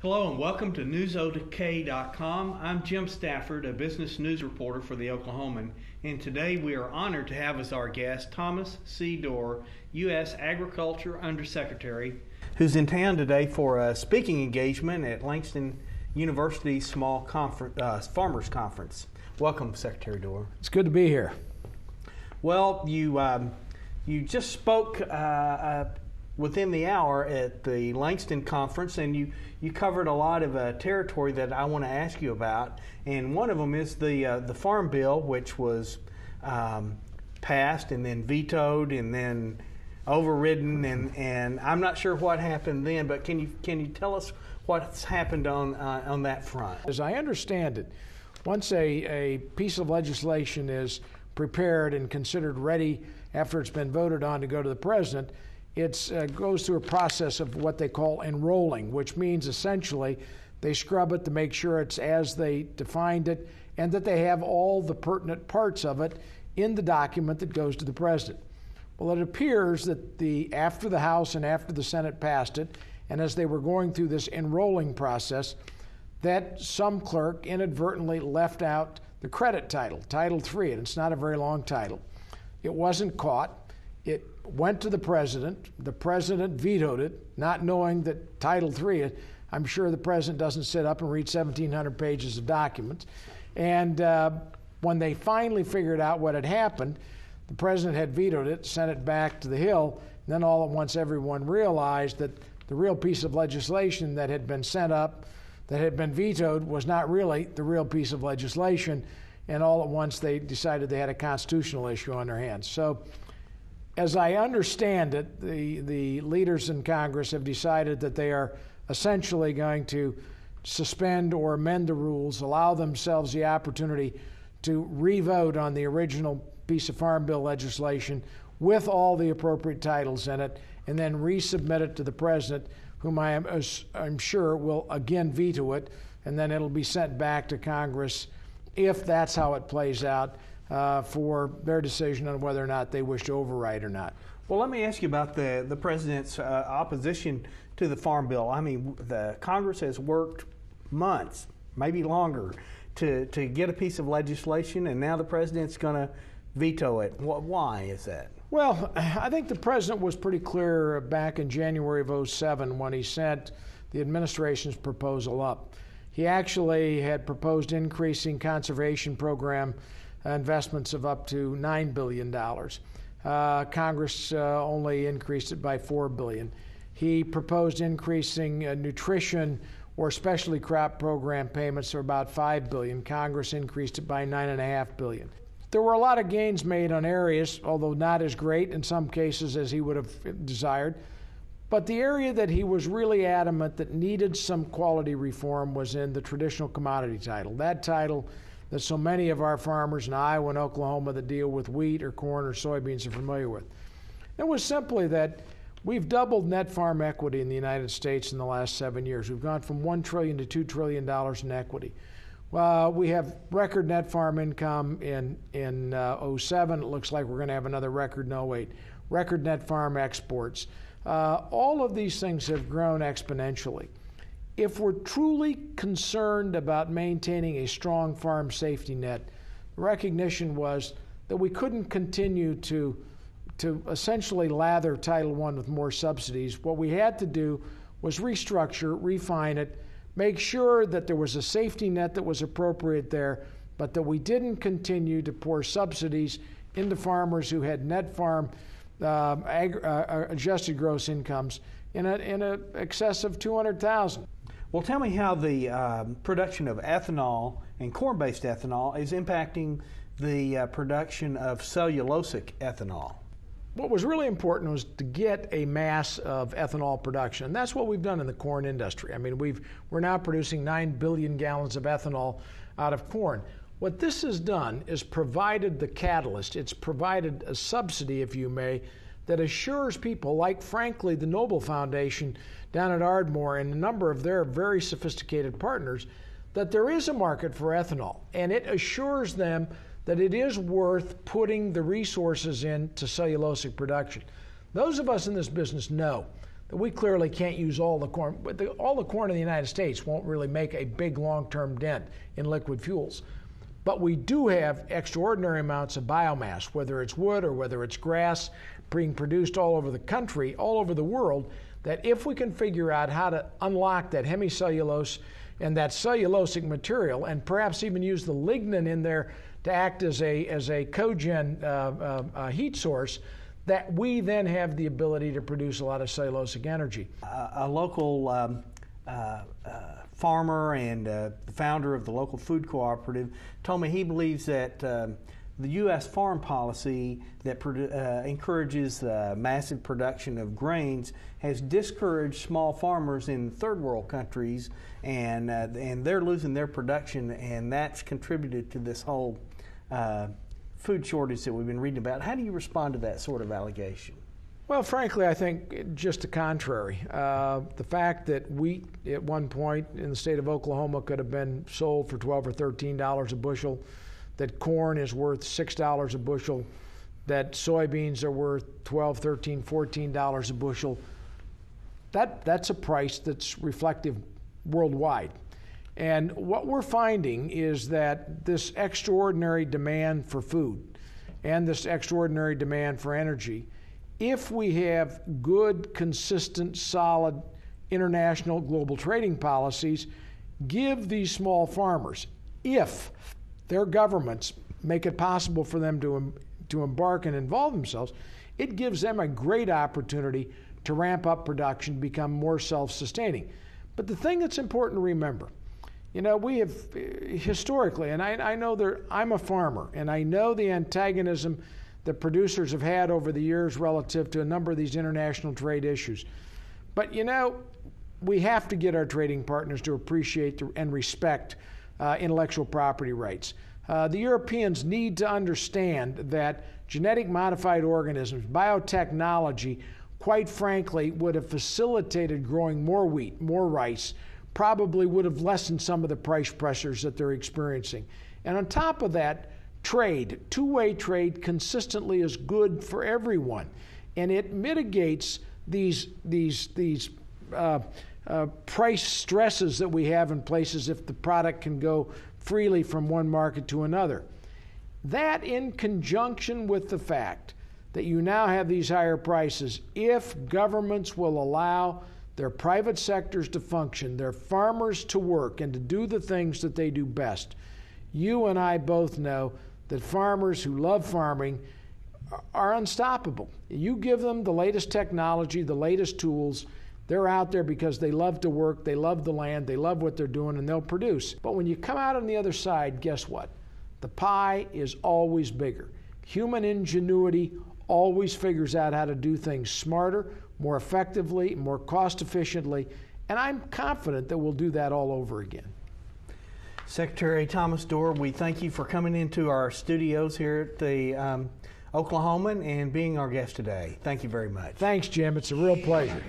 Hello and welcome to newsok.com. I'm Jim Stafford, a business news reporter for the Oklahoman, and today we are honored to have as our guest Thomas Dorr, U.S. Agriculture Undersecretary, who's in town today for a speaking engagement at Langston University Small Farmers Conference. Welcome, Secretary Dorr. It's good to be here. Well, you just spoke within the hour at the Langston Conference, and you covered a lot of territory that I want to ask you about. And one of them is the Farm Bill, which was passed and then vetoed and then overridden, and I'm not sure what happened then. But can you tell us what's happened on that front? As I understand it, once a piece of legislation is prepared and considered ready after it's been voted on to go to the president, it goes through a process of what they call enrolling, which means essentially they scrub it to make sure it's as they defined it and that they have all the pertinent parts of it in the document that goes to the president. Well, it appears that after the House and after the Senate passed it, and as they were going through this enrolling process, that some clerk inadvertently left out the credit title, Title III, and it's not a very long title. It wasn't caught. It went to the president. The president vetoed it, not knowing that Title III, I'm sure the president doesn't sit up and read 1,700 pages of documents. And when they finally figured out what had happened, the president had vetoed it, sent it back to the Hill, and then all at once everyone realized that the real piece of legislation that had been sent up, that had been vetoed, was not really the real piece of legislation, and all at once they decided they had a constitutional issue on their hands. So, as I understand it, the leaders in Congress have decided that they are essentially going to suspend or amend the rules, allow themselves the opportunity to re-vote on the original piece of Farm Bill legislation with all the appropriate titles in it, and then resubmit it to the president, whom I'm sure will again veto it, and then it'll be sent back to Congress, if that's how it plays out, for their decision on whether or not they wish to override or not. Well, let me ask you about the president's opposition to the Farm Bill. I mean, the Congress has worked months, maybe longer, to get a piece of legislation, and now the president's going to veto it. Why is that? Well, I think the president was pretty clear back in January of 2007 when he sent the administration's proposal up. He actually had proposed increasing conservation program investments of up to $9 billion. Congress only increased it by $4 billion. He proposed increasing nutrition or specialty crop program payments for about $5 billion. Congress increased it by $9.5 billion. There were a lot of gains made on areas, although not as great in some cases as he would have desired. But the area that he was really adamant that needed some quality reform was in the traditional commodity title. That title that so many of our farmers in Iowa and Oklahoma that deal with wheat or corn or soybeans are familiar with. It was simply that we've doubled net farm equity in the United States in the last 7 years. We've gone from $1 trillion to $2 trillion in equity. We have record net farm income in 2007. It looks like we're going to have another record in 2008. Record net farm exports. All of these things have grown exponentially. If we're truly concerned about maintaining a strong farm safety net, the recognition was that we couldn't continue to essentially lather Title I with more subsidies. What we had to do was restructure, refine it, make sure that there was a safety net that was appropriate there, but that we didn't continue to pour subsidies into farmers who had net farm adjusted gross incomes in a excess of $200,000. Well, tell me how the production of ethanol and corn-based ethanol is impacting the production of cellulosic ethanol. What was really important was to get a mass of ethanol production. And that's what we've done in the corn industry. I mean, we're now producing 9 billion gallons of ethanol out of corn. What this has done is provided the catalyst. It's provided a subsidy, if you may, that assures people, like, frankly, the Noble Foundation down at Ardmore and a number of their very sophisticated partners, that there is a market for ethanol. And it assures them that it is worth putting the resources into cellulosic production. Those of us in this business know We clearly can't use all the corn, but all the corn in the United States won't really make a big long-term dent in liquid fuels. But we do have extraordinary amounts of biomass, whether it's wood or whether it's grass, being produced all over the country, all over the world, that if we can figure out how to unlock that hemicellulose and that cellulosic material, and perhaps even use the lignin in there to act as a cogen heat source, that we then have the ability to produce a lot of cellulosic energy. A local farmer and the founder of the local food cooperative told me he believes that the U.S. farm policy that encourages the massive production of grains has discouraged small farmers in third world countries, and they're losing their production, and that's contributed to this whole food shortage that we've been reading about. How do you respond to that sort of allegation? Well, frankly, I think just the contrary. The fact that wheat at one point in the state of Oklahoma could have been sold for $12 or $13 a bushel, that corn is worth $6 a bushel, that soybeans are worth $12, $13, $14 a bushel, that's a price that's reflective worldwide. And what we're finding is that this extraordinary demand for food and this extraordinary demand for energy, if we have good, consistent, solid international global trading policies, give these small farmers, if their governments make it possible for them to embark and involve themselves, it gives them a great opportunity to ramp up production, become more self-sustaining. But the thing that's important to remember, we have historically, and I know I'm a farmer, and I know the antagonism that producers have had over the years relative to a number of these international trade issues. But we have to get our trading partners to appreciate and respect intellectual property rights. The Europeans need to understand that genetic modified organisms, biotechnology, quite frankly, would have facilitated growing more wheat, more rice, probably would have lessened some of the price pressures that they're experiencing. And on top of that, trade, two-way trade consistently is good for everyone. And it mitigates these price stresses that we have in places if the product can go freely from one market to another. That, in conjunction with the fact that you now have these higher prices, if governments will allow their private sectors to function, their farmers to work and to do the things that they do best, you and I both know that farmers who love farming are unstoppable. You give them the latest technology, the latest tools, they're out there because they love to work, they love the land, they love what they're doing, and they'll produce. But when you come out on the other side, guess what? The pie is always bigger. Human ingenuity always figures out how to do things smarter, more effectively, more cost efficiently, and I'm confident that we'll do that all over again. Secretary Thomas Dorr, we thank you for coming into our studios here at the Oklahoman and being our guest today. Thank you very much. Thanks, Jim. It's a real pleasure.